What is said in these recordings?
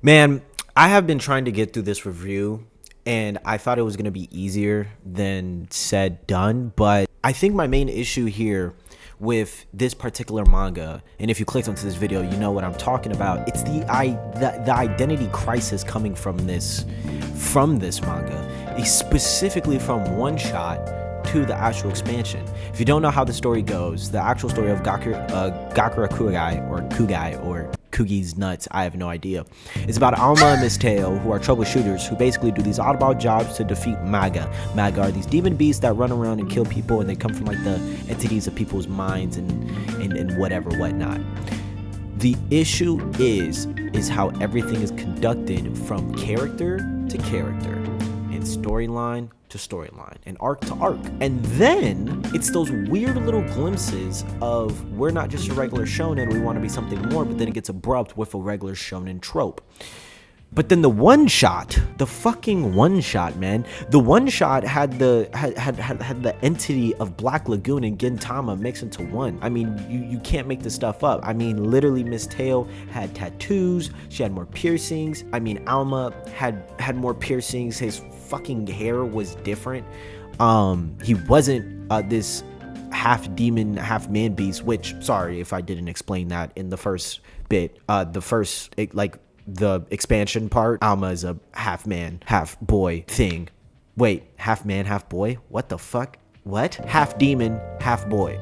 Man, I have been trying to get through this review and I thought it was going to be easier than said done, but I think my main issue here with this particular manga, and if you clicked onto this video, you know what I'm talking about. It's the identity crisis coming from this manga, specifically from one shot to the actual expansion. If you don't know how the story goes, the actual story of Gokurakugai or Kugai or Kugi's nuts, I have no idea. It's about Alma and Miss Teo, who are troubleshooters who basically do these oddball jobs to defeat Maga. Maga are these demon beasts that run around and kill people, and they come from like the entities of people's minds and whatnot. The issue is how everything is conducted from character to character and storyline to storyline and arc to arc, and then it's those weird little glimpses of we're not just a regular shonen, we want to be something more, but then it gets abrupt with a regular shonen trope. But then the one shot, the fucking one shot, man, the one shot had the entity of Black Lagoon and Gintama mixed into one. I mean, you can't make this stuff up. I mean, literally, Miss Teo had tattoos. She had more piercings. I mean, Alma had more piercings. His fucking hair was different. He wasn't this half demon, half man beast. Which, sorry if I didn't explain that in the first bit. The expansion part, Alma is a half man, half boy thing. Wait, half man, half boy? What the fuck? What? Half demon, half boy.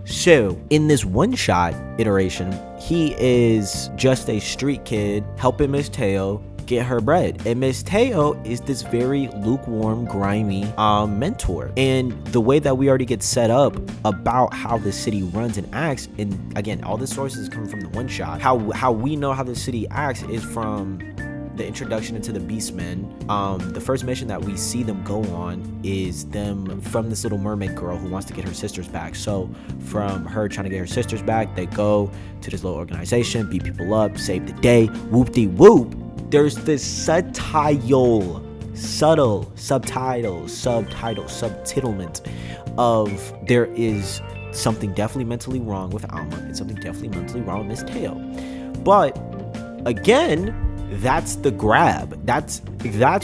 So, in this one-shot iteration, he is just a street kid helping Miss Teo get her bread. And Miss Teo is this very lukewarm, grimy mentor. And the way that we already get set up about how the city runs and acts, and again, all the sources coming from the one shot, how we know how the city acts is from the introduction into the Beastmen. The first mission that we see them go on is them from this little mermaid girl who wants to get her sisters back. So from her trying to get her sisters back, they go to this little organization, beat people up, save the day, whoop-de-whoop. There's this subtitlement of there is something definitely mentally wrong with Alma and something definitely mentally wrong with Miss Teo. But again, that's the grab. That's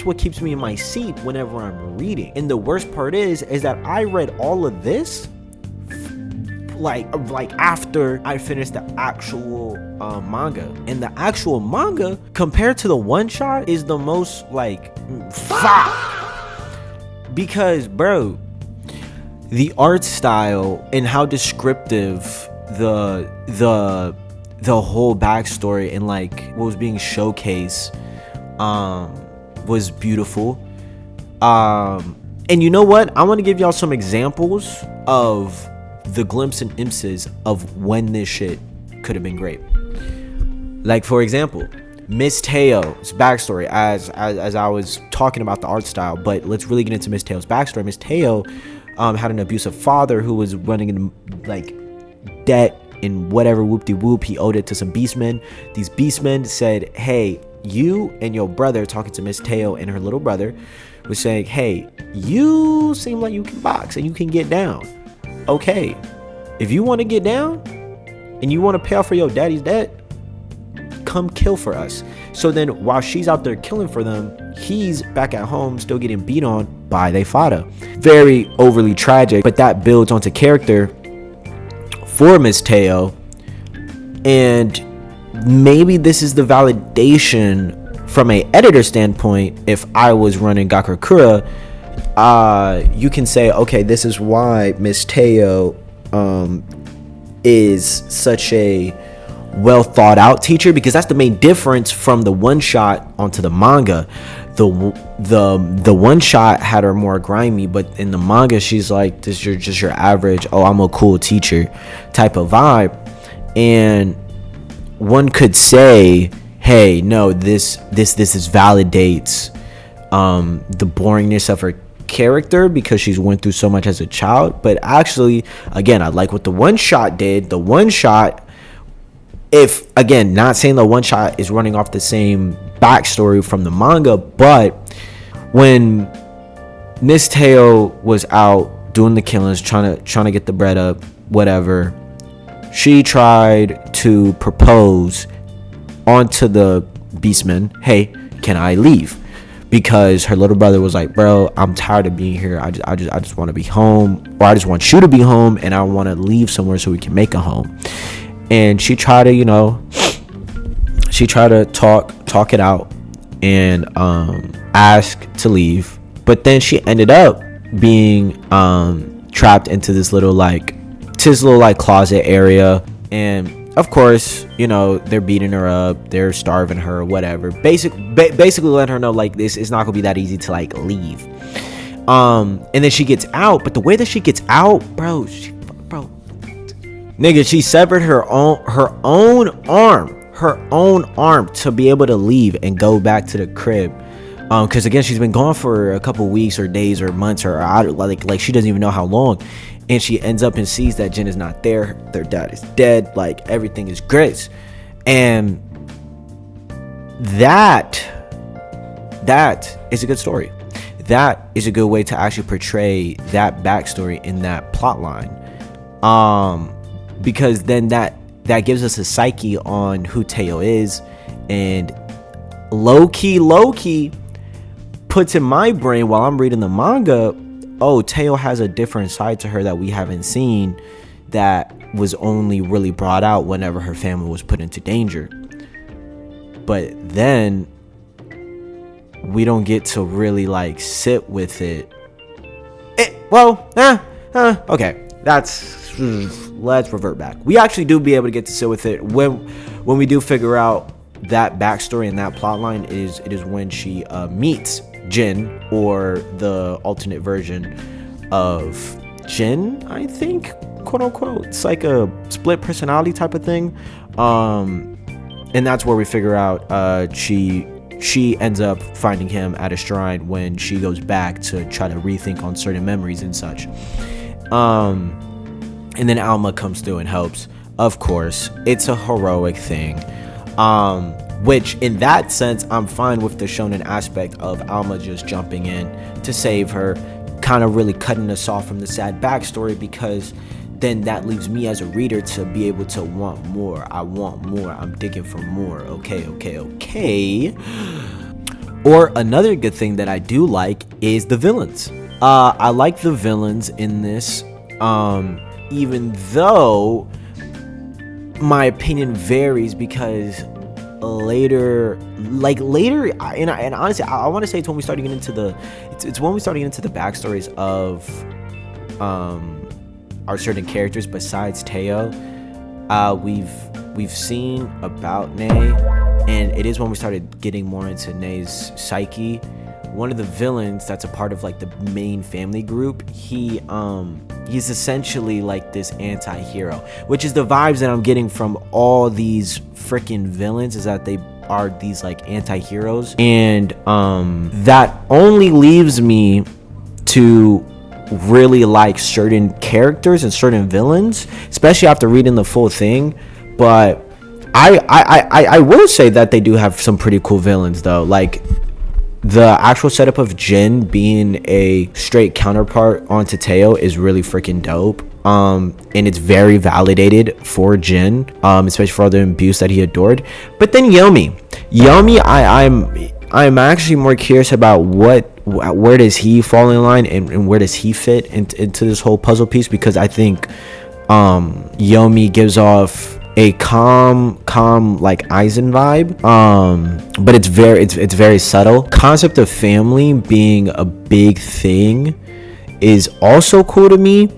what keeps me in my seat whenever I'm reading. And the worst part is that I read all of this like after I finished the actual manga, and the actual manga compared to the one shot is the most like because bro, the art style and how descriptive the whole backstory and like what was being showcased was beautiful. And you know what, I want to give y'all some examples of the glimpse and glimpses of when this shit could have been great. Like, for example, Miss Teo's backstory, as I was talking about the art style, but let's really get into Miss Teo's backstory. Miss Teo had an abusive father who was running in like debt and whatever, whoop-de-whoop. He owed it to some beastmen. These beastmen said, hey, you and your brother, talking to Miss Teo and her little brother, was saying, hey, you seem like you can box and you can get down. Okay, if you want to get down and you want to pay off for your daddy's debt, come kill for us. So then while she's out there killing for them, he's back at home still getting beat on by they fada. Very overly tragic, but that builds onto character for Miss Teo. And maybe this is the validation from a editor standpoint. If I was running Gakura, you can say, okay, this is why Miss Teo is such a well thought out teacher, because that's the main difference from the one shot onto the manga. The one shot had her more grimy, but in the manga she's like this, you're just your average, oh, I'm a cool teacher type of vibe. And one could say, hey, no, this validates the boringness of her character because she's went through so much as a child. But actually, again, I like what the one shot did. The one shot, if again, not saying the one shot is running off the same backstory from the manga, but when Miss Teo was out doing the killings, trying to get the bread up, whatever, she tried to propose onto the Beastman, hey, can I leave? Because her little brother was like, bro, I'm tired of being here. I just want to be home, or I just want you to be home, and I want to leave somewhere so we can make a home. And she tried to, talk it out and ask to leave, but then she ended up being trapped into this little closet area. And of course, they're beating her up, they're starving her, whatever. Basically letting her know like this is not gonna be that easy to like leave. And then she gets out, but the way that she gets out, bro, nigga, she severed her own arm to be able to leave and go back to the crib. Because again, she's been gone for a couple weeks or days or months or like she doesn't even know how long. And she ends up and sees that Jin is not there. Their dad is dead. Like, everything is great. And that is a good story. That is a good way to actually portray that backstory in that plot line. Because then that gives us a psyche on who Teo is. And low key puts in my brain while I'm reading the manga, oh, Teo has a different side to her that we haven't seen, that was only really brought out whenever her family was put into danger. But then we don't get to really like sit with it. Okay, let's revert back. We actually do be able to get to sit with it when we do figure out that backstory and that plot line. It is when she meets Jin, or the alternate version of Jin, I think, quote unquote. It's like a split personality type of thing. And that's where we figure out she ends up finding him at a shrine when she goes back to try to rethink on certain memories and such. And then Alma comes through and helps. Of course, it's a heroic thing. Which in that sense, I'm fine with the shonen aspect of Alma just jumping in to save her, kind of really cutting us off from the sad backstory, because then that leaves me as a reader to be able to want more. I want more. I'm digging for more. Okay. Or another good thing that I do like is the villains. I like the villains in this, even though my opinion varies, because later, and honestly, I want to say it's when we started getting into the backstories of our certain characters besides Teo. We've seen about Nei, and it is when we started getting more into Nei's psyche. One of the villains that's a part of like the main family group, he's essentially like this anti-hero, which is the vibes that I'm getting from all these freaking villains, is that they are these like anti-heroes. And that only leaves me to really like certain characters and certain villains, especially after reading the full thing. But I will say that they do have some pretty cool villains though. Like, the actual setup of Jin being a straight counterpart onto Teo is really freaking dope. And it's very validated for Jin, especially for all the abuse that he endured. But then Yomi, I'm actually more curious about where does he fall in line, and where does he fit into this whole puzzle piece, because I think Yomi gives off a calm like Aizen vibe, but it's very subtle. Concept of family being a big thing is also cool to me,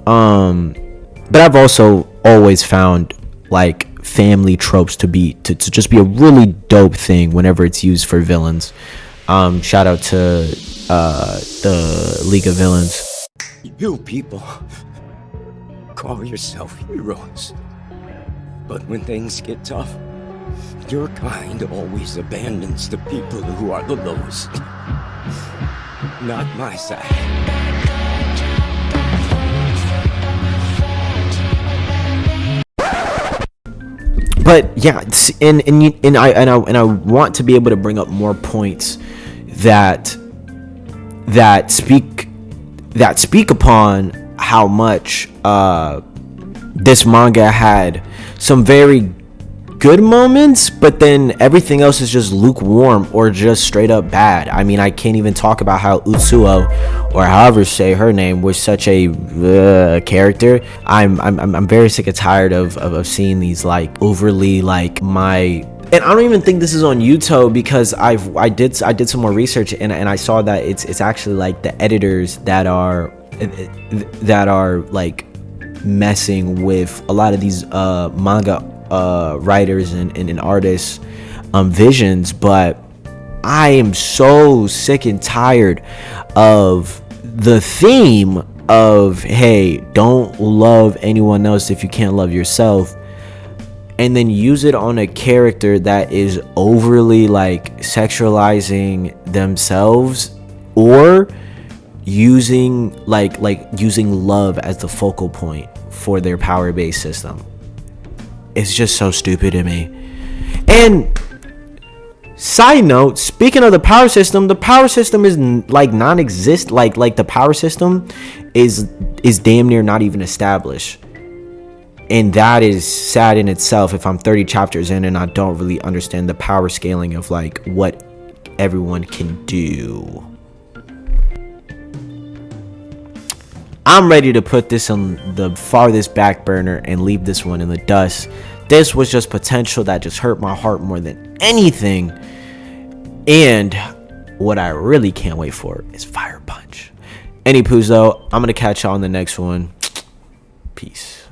but I've also always found like family tropes to just be a really dope thing whenever it's used for villains. Shout out to the League of Villains. You people call yourself heroes, but when things get tough, your kind always abandons the people who are the lowest. Not my side. But yeah, and I want to be able to bring up more points that speak upon how much this manga had some very good moments, but then everything else is just lukewarm or just straight up bad. I mean, I can't even talk about how Utsuo, or however say her name, was such a character. I'm very sick and tired of seeing these like overly like and I don't even think this is on YouTube, because I did some more research, and I saw that it's actually like the editors that are like messing with a lot of these manga writers and artists visions. But I am so sick and tired of the theme of, hey, don't love anyone else if you can't love yourself, and then use it on a character that is overly like sexualizing themselves, or using using love as the focal point for their power-based system. It's just so stupid to me. And side note, speaking of the power system is like non-exist. Like the power system is damn near not even established. And that is sad in itself if I'm 30 chapters in and I don't really understand the power scaling of like what everyone can do. I'm ready to put this on the farthest back burner and leave this one in the dust. This was just potential that just hurt my heart more than anything. And what I really can't wait for is Fire Punch. Any poos though, I'm going to catch y'all on the next one. Peace.